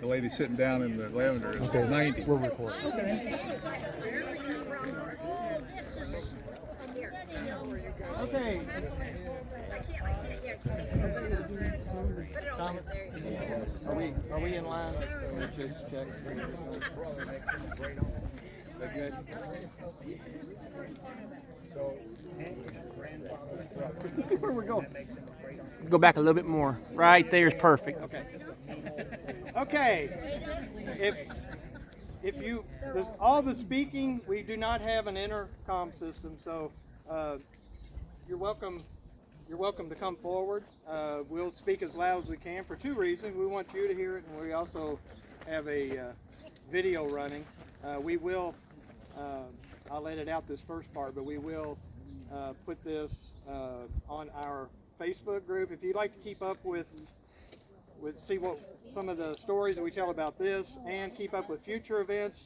the lady sitting down in the lavender is 90. We'll record. Okay. Thomas, are we in line? Check. Where we going? Go back a little bit more. Right there is perfect. Okay. If you all the speaking, we do not have an intercom system, so you're welcome. You're welcome to come forward. We'll speak as loud as we can for two reasons. We want you to hear it, and we also have a video running. We will. I'll edit out this first part, but we will put this on our Facebook group. If you'd like to keep up with see what some of the stories that we tell about this and keep up with future events,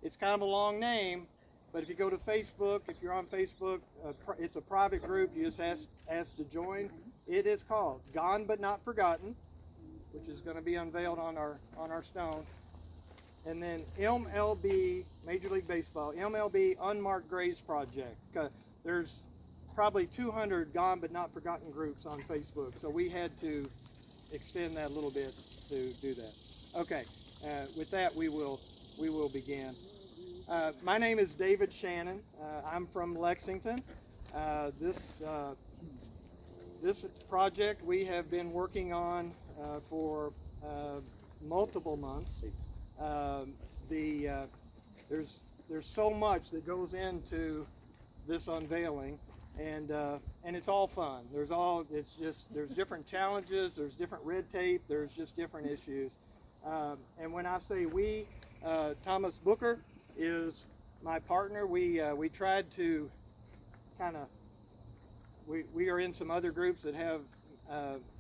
it's kind of a long name, but if you go to Facebook, if you're on Facebook, it's a private group. You just ask to join. It is called Gone But Not Forgotten, which is going to be unveiled on our stone. And then MLB, Major League Baseball, MLB Unmarked Graves Project. There's probably 200 Gone But Not Forgotten groups on Facebook, so we had to extend that a little bit to do that. Okay, with that we will begin. My name is David Shannon. I'm from Lexington. This project we have been working on for multiple months. There's so much that goes into this unveiling, and it's all fun. There's different challenges, there's different red tape, there's just different issues. And when I say we, Thomas Booker is my partner. We tried to kind of, we are in some other groups that have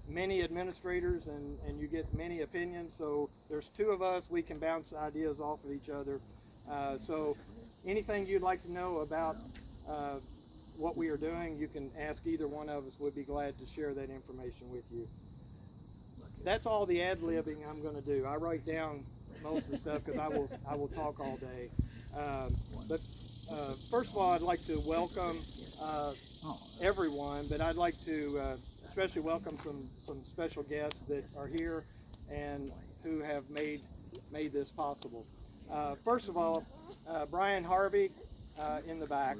many administrators, and you get many opinions, so there's two of us. We can bounce ideas off of each other. So anything you'd like to know about what we are doing, you can ask either one of us. We'd be glad to share that information with you. That's all the ad-libbing I'm going to do. I write down most of the stuff because I will talk all day. But first of all, I'd like to welcome everyone, but I'd like to especially welcome some special guests that are here and who have made this possible. First of all, Brian Harvey in the back.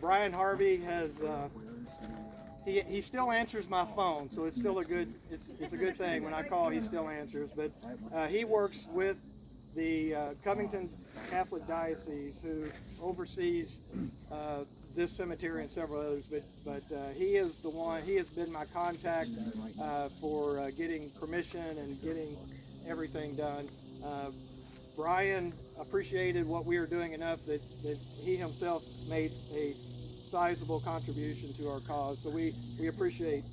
Brian Harvey has he still answers my phone, so it's still a good thing. When I call, he still answers. But he works with the Covington Catholic Diocese, who oversees this cemetery and several others. But he is the one. He has been my contact for getting permission and getting everything done. Brian appreciated what we were doing enough that he himself made a sizable contribution to our cause. So we appreciate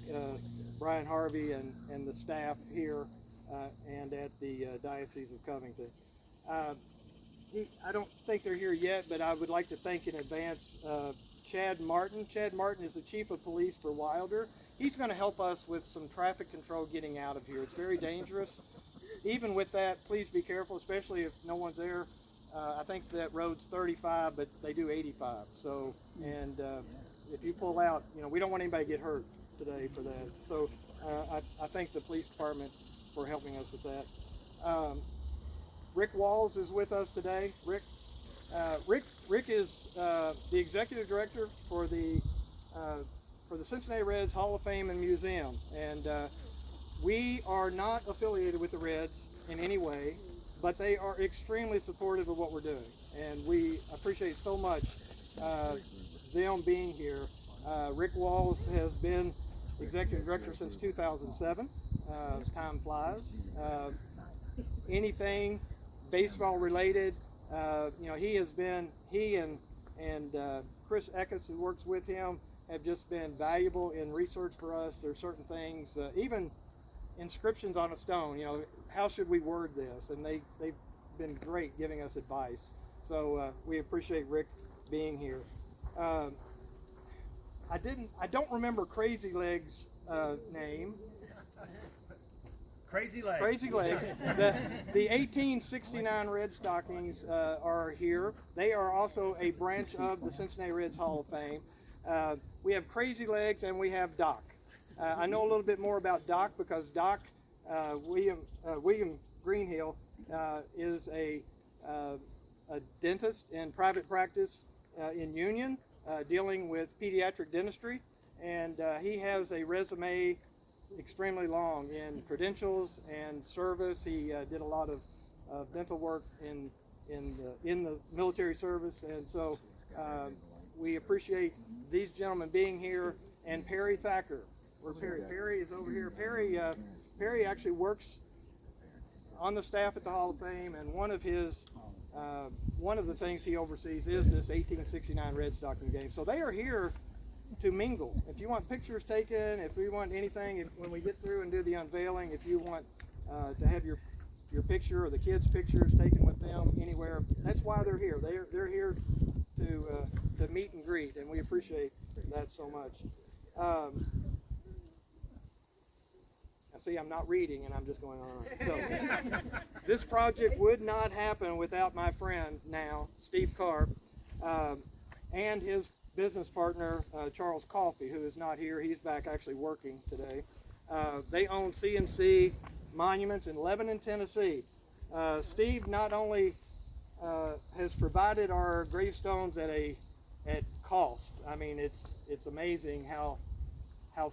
Brian Harvey and the staff here and at the Diocese of Covington. I don't think they're here yet, but I would like to thank in advance Chad Martin. Chad Martin is the Chief of Police for Wilder. He's going to help us with some traffic control getting out of here. It's very dangerous. Even with that, please be careful, especially if no one's there. I think that road's 35, but they do 85. So, and if you pull out, we don't want anybody to get hurt today for that. So I thank the police department for helping us with that. Rick Walls is with us today. Rick is the executive director for the Cincinnati Reds Hall of Fame and Museum, and we are not affiliated with the Reds in any way, but they are extremely supportive of what we're doing, and we appreciate so much them being here. Rick Walls has been executive director since 2007. Time flies. Anything baseball related, he and Chris Eckes, who works with him, have just been valuable in research for us. There's certain things, even inscriptions on a stone, how should we word this? And they've been great giving us advice. So we appreciate Rick being here. I don't remember Crazy Legs' name. Crazy legs. Crazy Legs. The 1869 Red Stockings are here. They are also a branch of the Cincinnati Reds Hall of Fame. We have Crazy Legs and we have Doc. I know a little bit more about Doc because Doc, William Greenhill, is a dentist in private practice in Union, dealing with pediatric dentistry, and he has a resume extremely long in credentials and service. He did a lot of dental work in the military service, and so we appreciate these gentlemen being here. And Perry Thacker, where Perry? Perry is over here. Perry actually works on the staff at the Hall of Fame, and one of the things he oversees is this 1869 Red Stocking game. So they are here to mingle. If you want pictures taken, if we want anything, when we get through and do the unveiling, if you want to have your picture or the kids' pictures taken with them anywhere, that's why they're here. They're here to meet and greet, and we appreciate that so much. I see I'm not reading and I'm just going on. So, this project would not happen without my friend now, Steve Carp, and his business partner, Charles Coffey, who is not here. He's back actually working today. They own CNC Monuments in Lebanon, Tennessee. Steve not only has provided our gravestones at cost. I mean, it's amazing how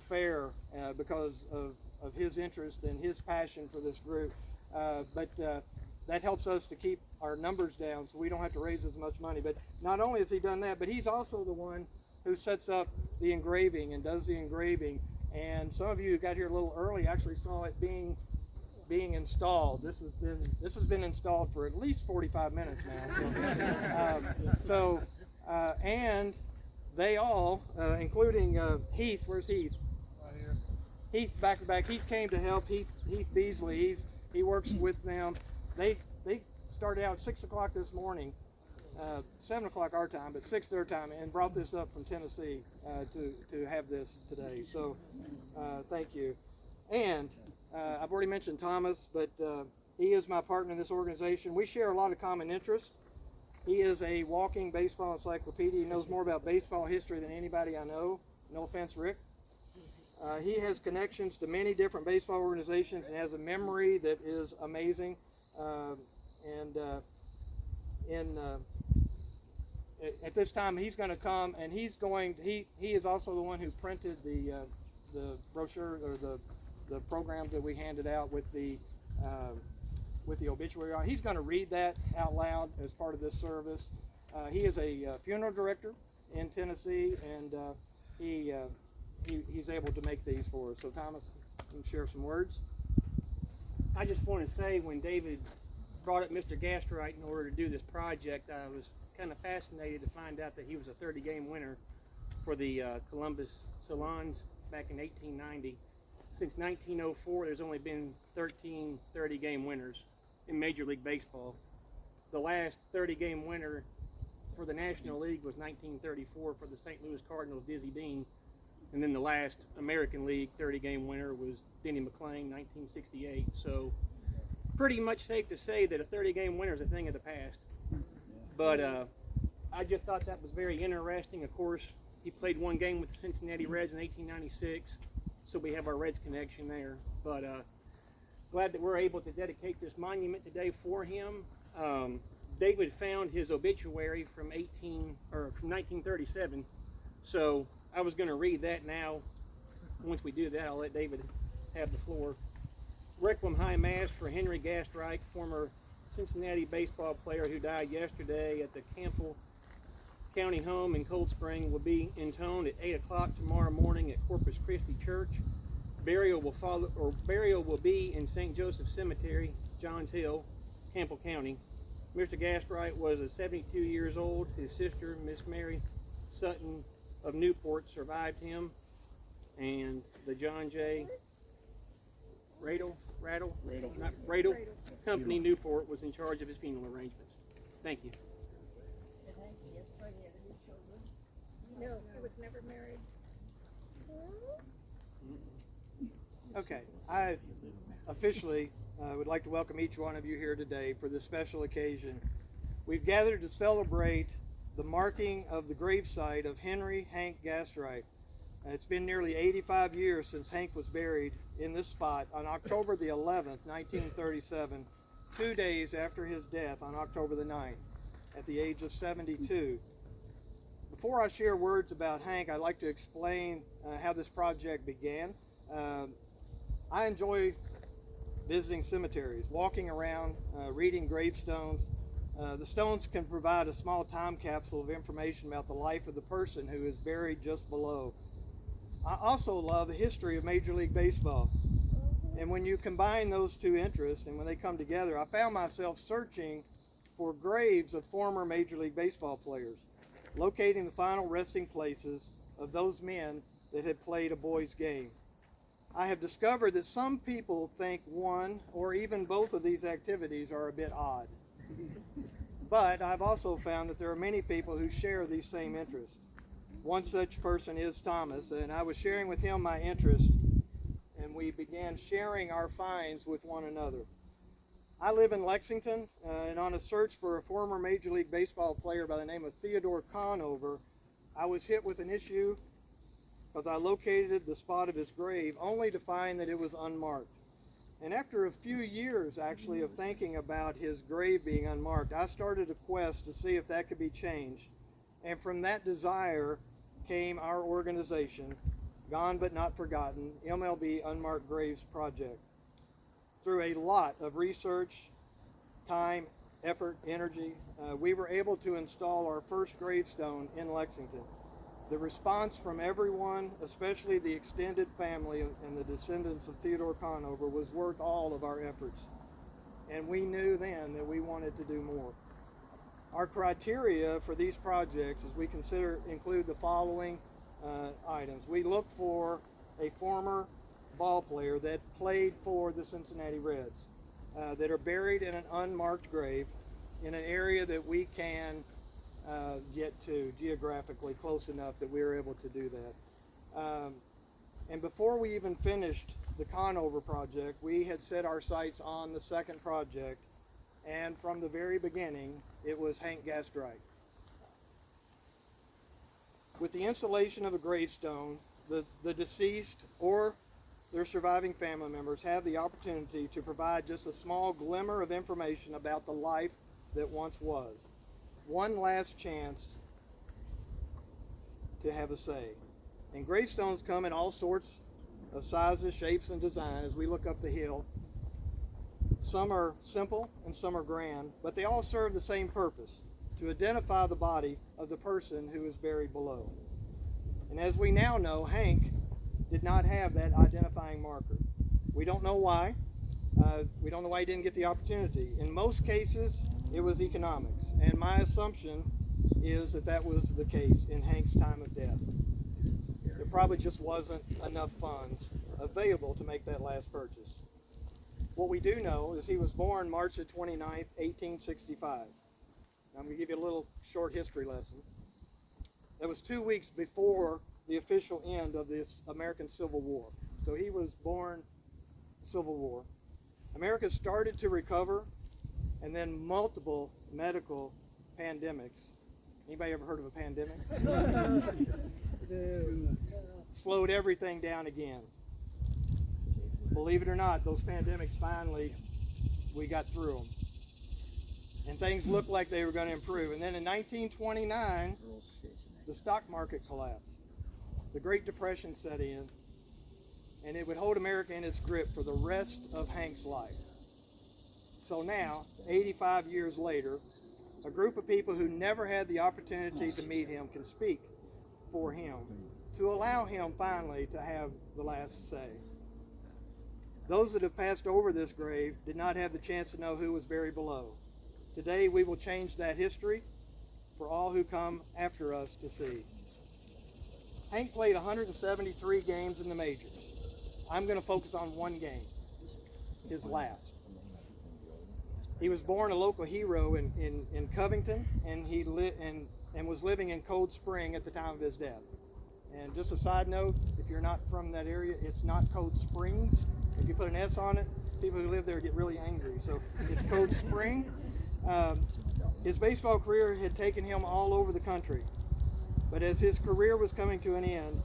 fair, because of his interest and his passion for this group. But that helps us to keep our numbers down so we don't have to raise as much money. But not only has he done that, but he's also the one who sets up the engraving and does the engraving. And some of you who got here a little early actually saw it being installed. This has been installed for at least 45 minutes now. And they all, including Heath. Where's Heath? Right here. Heath back to back. Heath came to help. Heath Beasley. He works with them. They started out at 6 o'clock this morning, 7 o'clock our time, but 6 their time, and brought this up from Tennessee to have this today. So thank you. And I've already mentioned Thomas, but he is my partner in this organization. We share a lot of common interests. He is a walking baseball encyclopedia. He knows more about baseball history than anybody I know. No offense, Rick. He has connections to many different baseball organizations and has a memory that is amazing. At this time, he's going to come, and he is also the one who printed the brochure or the programs that we handed out with the obituary on. He's going to read that out loud as part of this service. He is a funeral director in Tennessee, and he's able to make these for us. So Thomas, you can share some words. I just want to say, when David brought up Mr. Gastright in order to do this project, I was kind of fascinated to find out that he was a 30-game winner for the Columbus Salons back in 1890. Since 1904, there's only been 13 30-game winners in Major League Baseball. The last 30-game winner for the National League was 1934 for the St. Louis Cardinals, Dizzy Dean. And then the last American League 30-game winner was Denny McClain, 1968. So pretty much safe to say that a 30-game winner is a thing of the past. But I just thought that was very interesting. Of course, he played one game with the Cincinnati Reds in 1896, so we have our Reds connection there. But glad that we're able to dedicate this monument today for him. David found his obituary from 1937, so I was going to read that now. Once we do that, I'll let David have the floor. Requiem High Mass for Henry Gastright, former Cincinnati baseball player who died yesterday at the Campbell County home in Cold Spring, will be intoned at 8 o'clock tomorrow morning at Corpus Christi Church. Burial will be in St. Joseph Cemetery, Johns Hill, Campbell County. Mr. Gastright was 72 years old. His sister, Miss Mary Sutton of Newport, survived him, and the John J. Radel Company, Newport, was in charge of his funeral arrangements. Thank you. No, he was never married. Okay, officially, I would like to welcome each one of you here today for this special occasion. We've gathered to celebrate the marking of the gravesite of Henry Hank Gastright. It's been nearly 85 years since Hank was buried in this spot on October the 11th, 1937, 2 days after his death on October the 9th, at the age of 72. Before I share words about Hank, I'd like to explain how this project began. I enjoy visiting cemeteries, walking around, reading gravestones. The stones can provide a small time capsule of information about the life of the person who is buried just below. I also love the history of Major League Baseball. And when you combine those two interests and when they come together, I found myself searching for graves of former Major League Baseball players, locating the final resting places of those men that had played a boy's game. I have discovered that some people think one or even both of these activities are a bit odd. But I've also found that there are many people who share these same interests. One such person is Thomas, and I was sharing with him my interest, and we began sharing our finds with one another. I live in Lexington, and on a search for a former Major League Baseball player by the name of Theodore Conover, I was hit with an issue because I located the spot of his grave only to find that it was unmarked. And after a few years, actually, of thinking about his grave being unmarked, I started a quest to see if that could be changed. And from that desire came our organization, Gone But Not Forgotten, MLB Unmarked Graves Project. Through a lot of research, time, effort, energy, we were able to install our first gravestone in Lexington. The response from everyone, especially the extended family and the descendants of Theodore Conover, was worth all of our efforts. And we knew then that we wanted to do more. Our criteria for these projects, as we consider, include the following items. We look for a former ball player that played for the Cincinnati Reds, that are buried in an unmarked grave in an area that we can get to geographically close enough that we were able to do that. And before we even finished the Conover project, we had set our sights on the second project, and from the very beginning, it was Hank Gastright. With the installation of a gravestone, the deceased or their surviving family members have the opportunity to provide just a small glimmer of information about the life that once was. One last chance to have a say. And gravestones come in all sorts of sizes, shapes, and designs as we look up the hill. Some are simple and some are grand, but they all serve the same purpose, to identify the body of the person who is buried below. And as we now know, Hank did not have that identifying marker. We don't know why. We don't know why he didn't get the opportunity. In most cases, it was economics. And my assumption is that that was the case in Hank's time of death. There probably just wasn't enough funds available to make that last purchase. What we do know is he was born March the 29th, 1865. Now I'm going to give you a little short history lesson. That was 2 weeks before the official end of this American Civil War. So he was born Civil War. America started to recover, and then multiple medical pandemics. Anybody ever heard of a pandemic? Slowed everything down again. Believe it or not, those pandemics finally, we got through them. And things looked like they were going to improve. And then in 1929, the stock market collapsed. The Great Depression set in, and it would hold America in its grip for the rest of Hank's life. So now, 85 years later, a group of people who never had the opportunity to meet him can speak for him, to allow him finally to have the last say. Those that have passed over this grave did not have the chance to know who was buried below. Today we will change that history for all who come after us to see. Hank played 173 games in the majors. I'm going to focus on one game, his last. He was born a local hero in Covington, and he was living in Cold Spring at the time of his death. And just a side note, if you're not from that area, it's not Cold Springs. If you put an S on it, people who live there get really angry. So it's Code Spring. His baseball career had taken him all over the country. But as his career was coming to an end,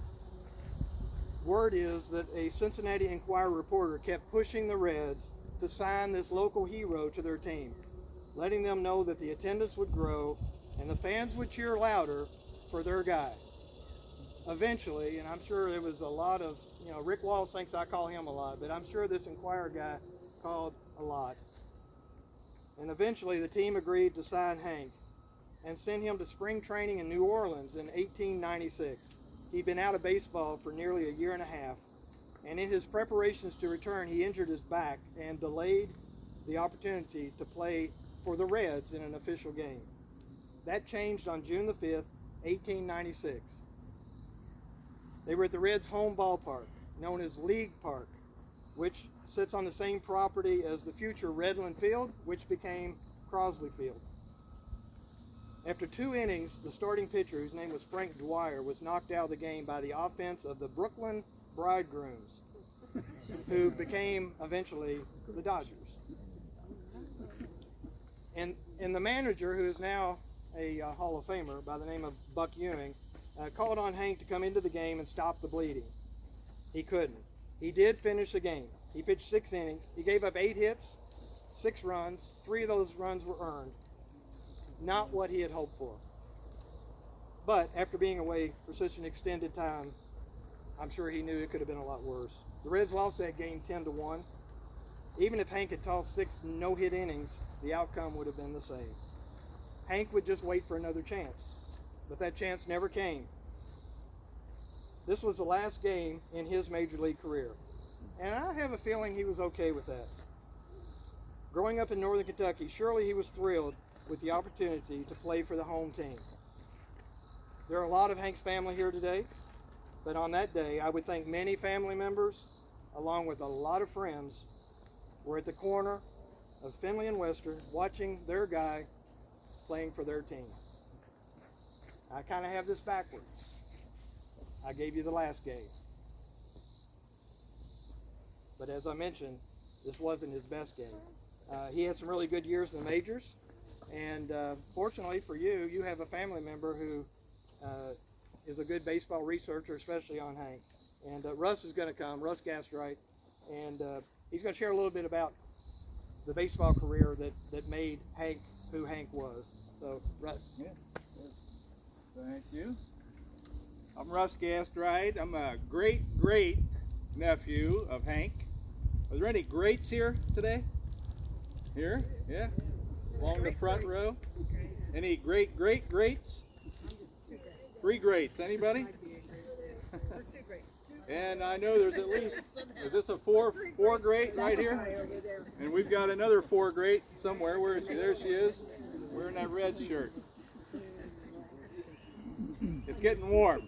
word is that a Cincinnati Enquirer reporter kept pushing the Reds to sign this local hero to their team, letting them know that the attendance would grow and the fans would cheer louder for their guy. Eventually, and I'm sure there was a lot of, Rick Walls thinks I call him a lot, but I'm sure this Enquirer guy called a lot. And eventually the team agreed to sign Hank and send him to spring training in New Orleans in 1896. He'd been out of baseball for nearly a year and a half, and in his preparations to return, he injured his back and delayed the opportunity to play for the Reds in an official game. That changed on June the 5th, 1896. They were at the Reds' home ballpark, known as League Park, which sits on the same property as the future Redland Field, which became Crosley Field. After 2 innings, the starting pitcher, whose name was Frank Dwyer, was knocked out of the game by the offense of the Brooklyn Bridegrooms, who became eventually the Dodgers. And the manager, who is now a Hall of Famer by the name of Buck Ewing, called on Hank to come into the game and stop the bleeding. He couldn't. He did finish the game. He pitched 6 innings. He gave up 8 hits, 6 runs. 3 of those runs were earned. Not what he had hoped for. But after being away for such an extended time, I'm sure he knew it could have been a lot worse. The Reds lost that game 10-1. Even if Hank had tossed 6 no-hit innings, the outcome would have been the same. Hank would just wait for another chance, but that chance never came. This was the last game in his major league career, and I have a feeling he was okay with that. Growing up in northern Kentucky, surely he was thrilled with the opportunity to play for the home team. There are a lot of Hank's family here today, but on that day, I would think many family members, along with a lot of friends, were at the corner of Finley and Western watching their guy playing for their team. I kind of have this backwards. I gave you the last game. But as I mentioned, this wasn't his best game. He had some really good years in the majors, and fortunately for you, you have a family member who is a good baseball researcher, especially on Hank. And Russ is going to come, Russ Gastright, and he's going to share a little bit about the baseball career that made Hank who Hank was. So, Russ. Yeah. Thank you. I'm Russ Gastright. I'm a great nephew of Hank. Are there any greats here today? Here? Yeah? Along the front row? Any greats? 3 greats. Anybody? And I know there's at least, is this a four great right here? And we've got another 4 great somewhere. Where is she? There she is, wearing that red shirt. It's getting warm.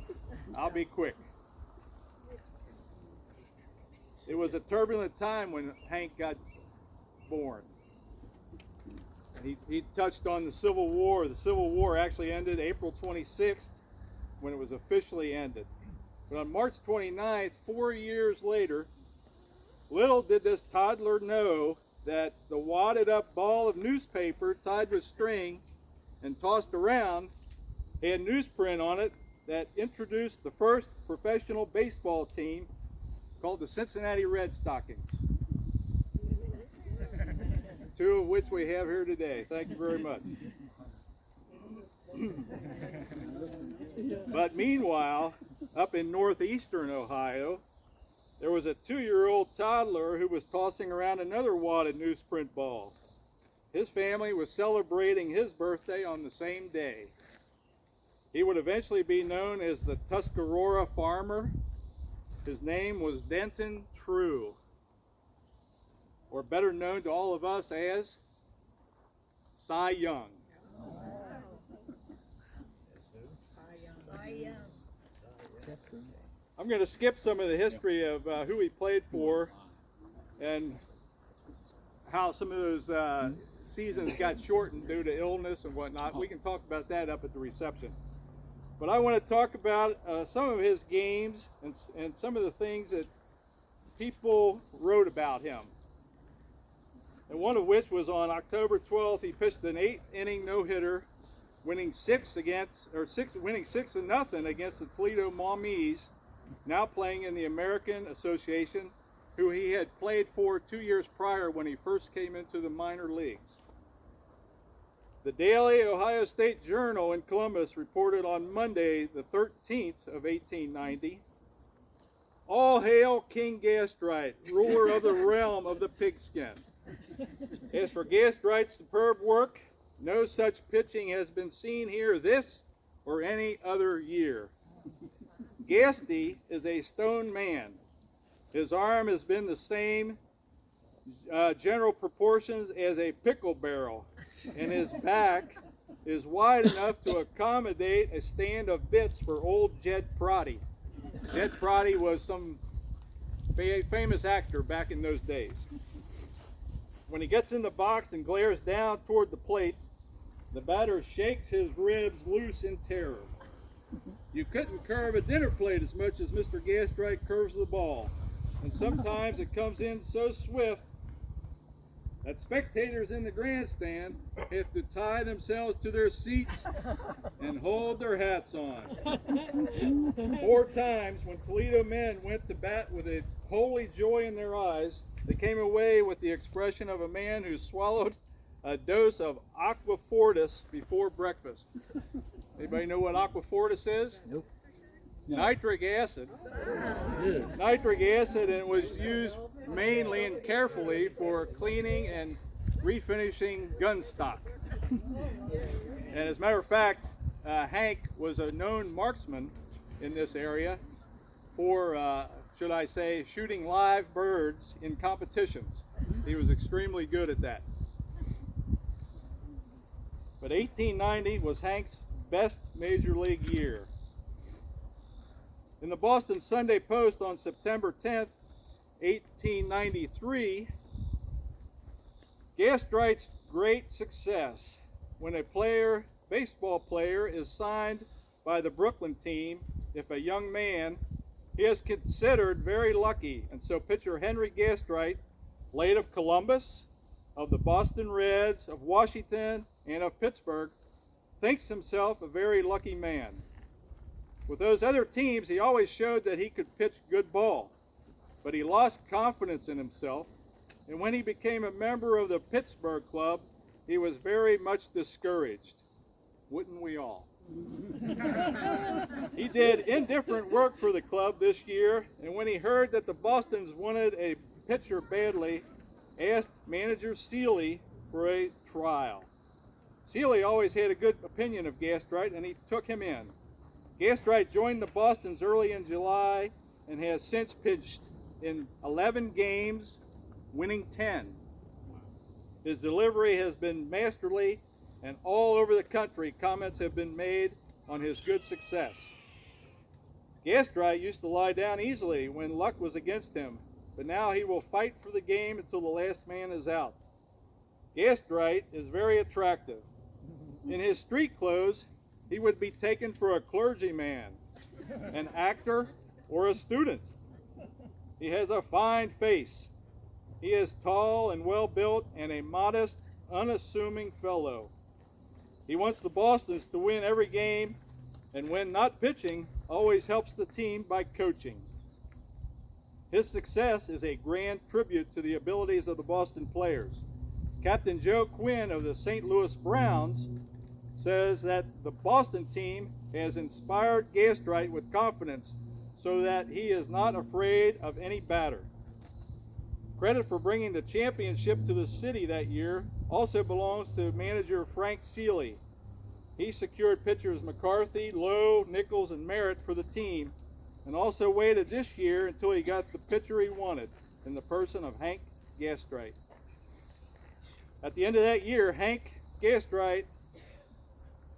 I'll be quick. It was a turbulent time when Hank got born. He touched on the Civil War. The Civil War actually ended April 26th when it was officially ended. But on March 29th, 4 years later, little did this toddler know that the wadded up ball of newspaper tied with string and tossed around had newsprint on it that introduced the first professional baseball team called the Cincinnati Red Stockings. 2 of which we have here today. Thank you very much. But meanwhile, up in northeastern Ohio, there was a 2-year-old toddler who was tossing around another wadded newsprint ball. His family was celebrating his birthday on the same day. He would eventually be known as the Tuscarora Farmer. His name was Denton True, or better known to all of us as Cy Young. I'm going to skip some of the history of who he played for and how some of those seasons got shortened due to illness and whatnot. We can talk about that up at the reception. But I want to talk about some of his games and some of the things that people wrote about him. and one of which was on October 12th. He pitched an 8-inning no-hitter, winning 6-0 against the Toledo Mawmees, now playing in the American Association, who he had played for 2 years prior when he first came into the minor leagues. The Daily Ohio State Journal in Columbus reported on Monday, the 13th of 1890, "All hail King Gastright, ruler of the realm of the pigskin. As for Gastright's superb work, no such pitching has been seen here this or any other year. Gasty is a stone man. His arm has been the same general proportions as a pickle barrel, and his back is wide enough to accommodate a stand of bits for old Jed Proddy." Jed Proddy was some famous actor back in those days. "When he gets in the box and glares down toward the plate, the batter shakes his ribs loose in terror. You couldn't curve a dinner plate as much as Mr. Gastright curves the ball, and sometimes it comes in so swift that spectators in the grandstand have to tie themselves to their seats and hold their hats on. 4 times when Toledo men went to bat with a holy joy in their eyes, they came away with the expression of a man who swallowed a dose of aquafortis before breakfast." Anybody know what aquafortis is? Nope. Nitric acid. Nitric acid, and it was used mainly and carefully for cleaning and refinishing gun stock. And as a matter of fact, Hank was a known marksman in this area for, should I say, shooting live birds in competitions. He was extremely good at that. But 1890 was Hank's best major league year. In the Boston Sunday Post on September 10th, 1893, Gastright's great success. When a baseball player is signed by the Brooklyn team, if a young man, he is considered very lucky. And so pitcher Henry Gastright, late of Columbus, of the Boston Reds, of Washington, and of Pittsburgh, thinks himself a very lucky man. With those other teams, he always showed that he could pitch good ball, but he lost confidence in himself, and when he became a member of the Pittsburgh club, he was very much discouraged. Wouldn't we all? He did indifferent work for the club this year, and when he heard that the Bostons wanted a pitcher badly, asked manager Seeley for a trial. Seeley always had a good opinion of Gastright, and he took him in. Gastright joined the Bostons early in July and has since pitched in 11 games, winning 10. His delivery has been masterly, and all over the country comments have been made on his good success. Gastright used to lie down easily when luck was against him, but now he will fight for the game until the last man is out. Gastright is very attractive. In his street clothes, he would be taken for a clergyman, an actor, or a student. He has a fine face. He is tall and well built and a modest, unassuming fellow. He wants the Bostons to win every game, and when not pitching, always helps the team by coaching. His success is a grand tribute to the abilities of the Boston players. Captain Joe Quinn of the St. Louis Browns says that the Boston team has inspired Gastright with confidence so that he is not afraid of any batter. Credit for bringing the championship to the city that year also belongs to manager Frank Seeley. He secured pitchers McCarthy, Lowe, Nichols, and Merritt for the team, and also waited this year until he got the pitcher he wanted in the person of Hank Gastright. At the end of that year, Hank Gastright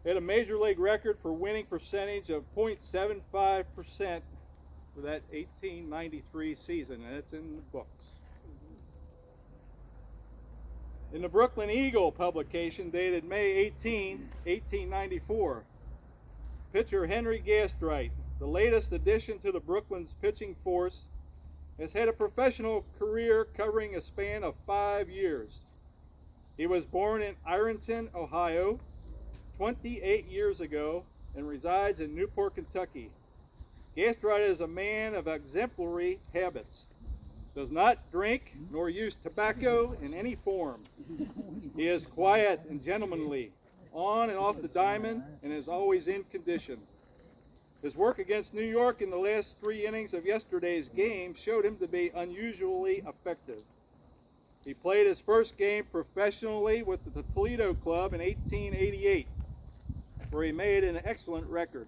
had a major league record for winning percentage of .75% for that 1893 season, and it's in the books. In the Brooklyn Eagle publication dated May 18, 1894, pitcher Henry Gastright, the latest addition to the Brooklyn's pitching force, has had a professional career covering a span of 5 years. He was born in Ironton, Ohio, 28 years ago, and resides in Newport, Kentucky. Gastright is a man of exemplary habits. Does not drink nor use tobacco in any form. He is quiet and gentlemanly, on and off the diamond, and is always in condition. His work against New York in the last 3 innings of yesterday's game showed him to be unusually effective. He played his first game professionally with the Toledo Club in 1888, where he made an excellent record.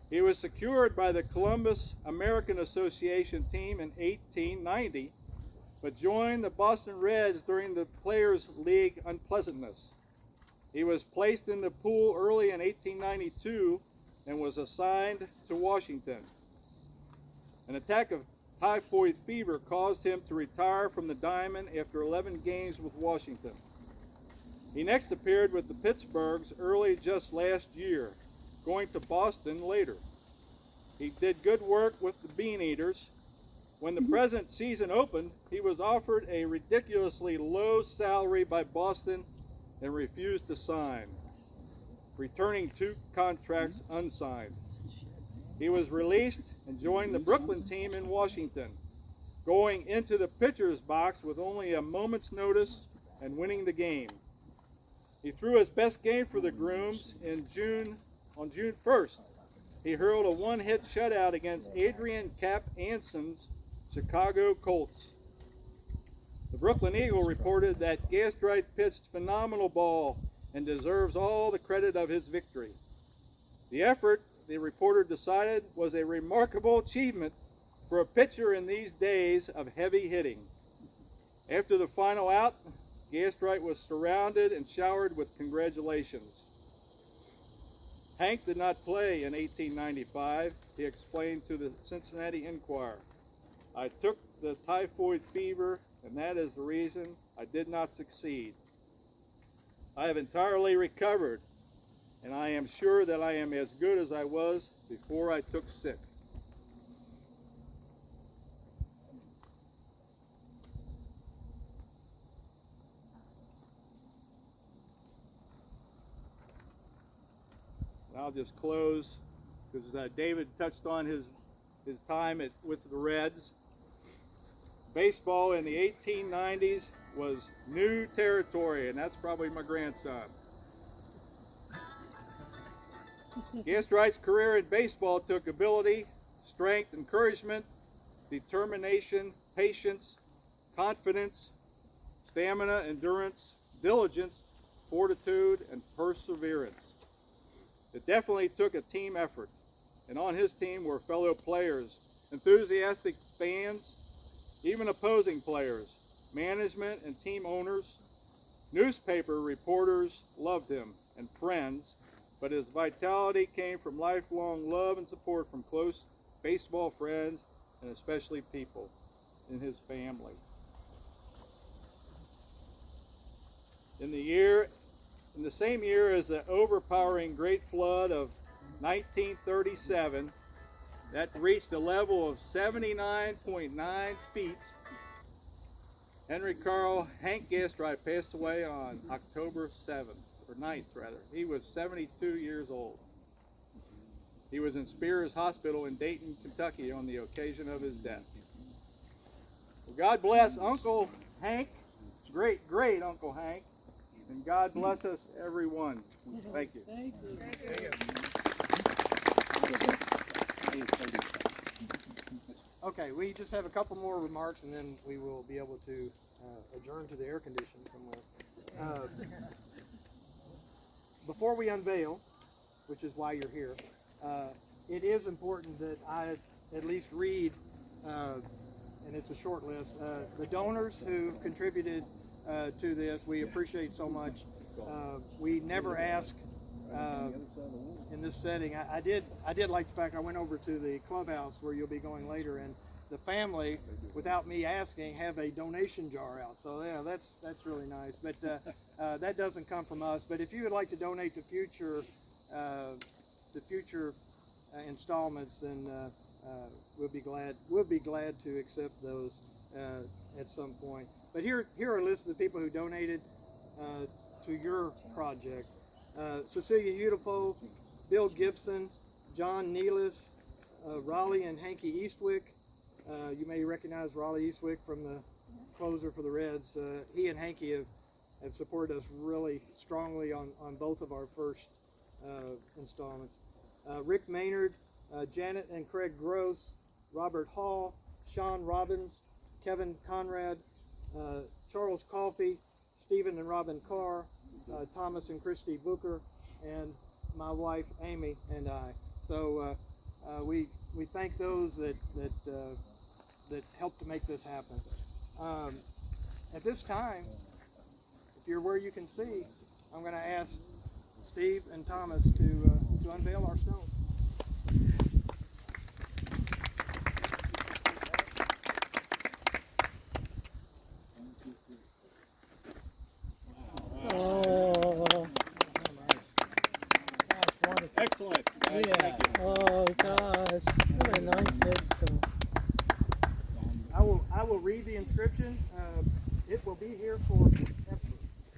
He was secured by the Columbus American Association team in 1890, but joined the Boston Reds during the Players' League unpleasantness. He was placed in the pool early in 1892 and was assigned to Washington. An attack of typhoid fever caused him to retire from the diamond after 11 games with Washington. He next appeared with the Pittsburghs early just last year, going to Boston later. He did good work with the Bean Eaters. When the present season opened, he was offered a ridiculously low salary by Boston and refused to sign, returning 2 contracts unsigned. He was released and joined the Brooklyn team in Washington, going into the pitcher's box with only a moment's notice and winning the game. He threw his best game for the Grooms on June 1st. He hurled a 1-hit shutout against Adrian Cap Anson's Chicago Colts. The Brooklyn Eagle reported that Gastright pitched phenomenal ball and deserves all the credit of his victory. The effort, the reporter decided, was a remarkable achievement for a pitcher in these days of heavy hitting. After the final out, Gastright was surrounded and showered with congratulations. Hank did not play in 1895, he explained to the Cincinnati Enquirer. I took the typhoid fever, and that is the reason I did not succeed. I have entirely recovered, and I am sure that I am as good as I was before I took sick. I'll just close because David touched on his time with the Reds. Baseball in the 1890s was new territory, and that's probably my grandson. Gastright's career in baseball took ability, strength, encouragement, determination, patience, confidence, stamina, endurance, diligence, fortitude, and perseverance. It definitely took a team effort, and on his team were fellow players, enthusiastic fans, even opposing players, management and team owners. Newspaper reporters loved him, and friends, but his vitality came from lifelong love and support from close baseball friends and especially people in his family. In the same year as the overpowering Great Flood of 1937, that reached a level of 79.9 feet, Henry Carl Hank Gastright passed away on October 7th, or 9th rather. He was 72 years old. He was in Spears Hospital in Dayton, Kentucky on the occasion of his death. Well, God bless Uncle Hank, great Uncle Hank, and God bless us everyone. Thank you. Thank you. Okay, we just have a couple more remarks, and then we will be able to adjourn to the air conditioning somewhere. Before we unveil, which is why you're here, it is important that I at least read, and it's a short list, the donors who contributed to this. We appreciate so much. We never ask in this setting. I did like the fact I went over to the clubhouse where you'll be going later, and the family, without me asking, have a donation jar out. So yeah, that's really nice. But that doesn't come from us. But if you would like to donate to future installments, then we'll be glad to accept those at some point. But here are a list of the people who donated. to your project. Cecilia Udipo, Bill Gibson, John Nealis, Raleigh and Hanky Eastwick. You may recognize Raleigh Eastwick from the closer for the Reds. He and Hanky have supported us really strongly on both of our first installments. Rick Maynard, Janet and Craig Gross, Robert Hall, Sean Robbins, Kevin Conrad, Charles Coffey, Stephen and Robin Carr, Thomas and Christy Booker, and my wife Amy and I. So we thank those that helped to make this happen. At this time, if you're where you can see, I'm going to ask Steve and Thomas to unveil our stone. Excellent. Guys, Yeah. thank you. Oh gosh, what a nice headstone. I will read the inscription. It will be here forever,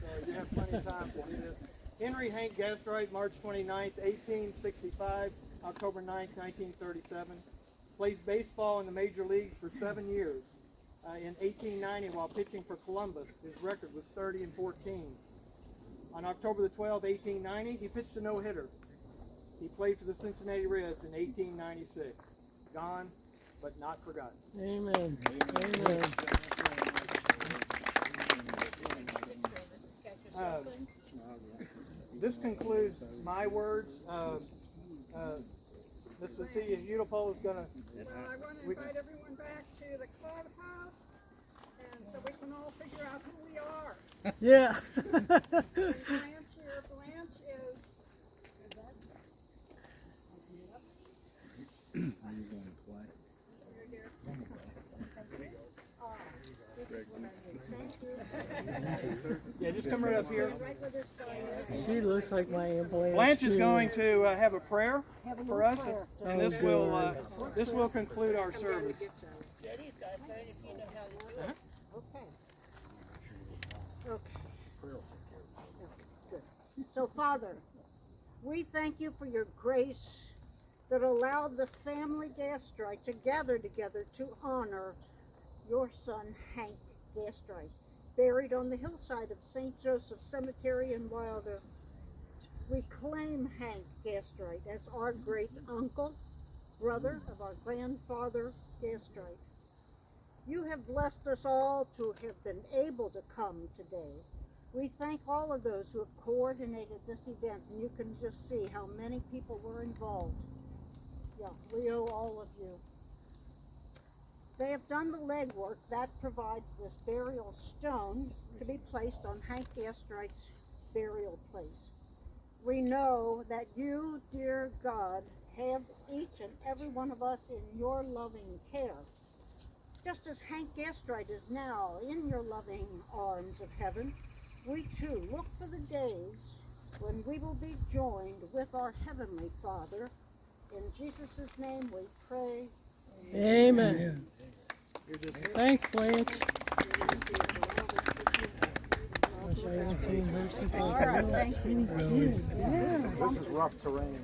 so you have plenty of time to do this. Henry Hank Gastright, March 29th, 1865, October 9th, 1937. Plays baseball in the major leagues for 7 years. In 1890, while pitching for Columbus, his record was 30-14. On October the 12th, 1890, he pitched a no-hitter. He played for the Cincinnati Reds in 1896. Gone, but not forgotten. Amen. Amen. This concludes my words. Miss Cecilia Udipo is going to... Well, I want to invite everyone back to the clubhouse, and so we can all figure out who we are. Yeah. And Blanche here, Blanche is... Are you going to play? You're here. This is what I need. Thank you. Yeah, just come right up here. Right where this guy is. She looks like my Aunt Blanche. Blanche is too. going to have a prayer Have a for little us, prayer. and this will conclude our service. Daddy's got that if you know how to do it. Okay. Okay. Good. So, Father, we thank you for your grace that allowed the family Gastright to gather together to honor your son, Hank Gastright, buried on the hillside of St. Joseph Cemetery in Wilder. We claim Hank Gastright as our great uncle, brother of our grandfather Gastright. You have blessed us all to have been able to come today. We thank all of those who have coordinated this event, and you can just see how many people were involved. Yeah, we owe all of you. They have done the legwork that provides this burial stone to be placed on Hank Gastright's burial place. We know that you, dear God, have each and every one of us in your loving care. Just as Hank Gastright is now in your loving arms of heaven, we too look for the days when we will be joined with our Heavenly Father. In Jesus' name we pray. Amen. Thanks, Blanche. Wish I hadn't seen her since I All was right, little. thank you. Yeah. This is rough terrain.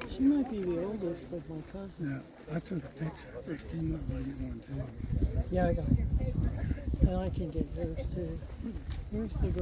She might be the oldest of my cousins. Yeah, I took a picture. You might want to get one too. Yeah, I got it. And I can get hers too. Here's the girl.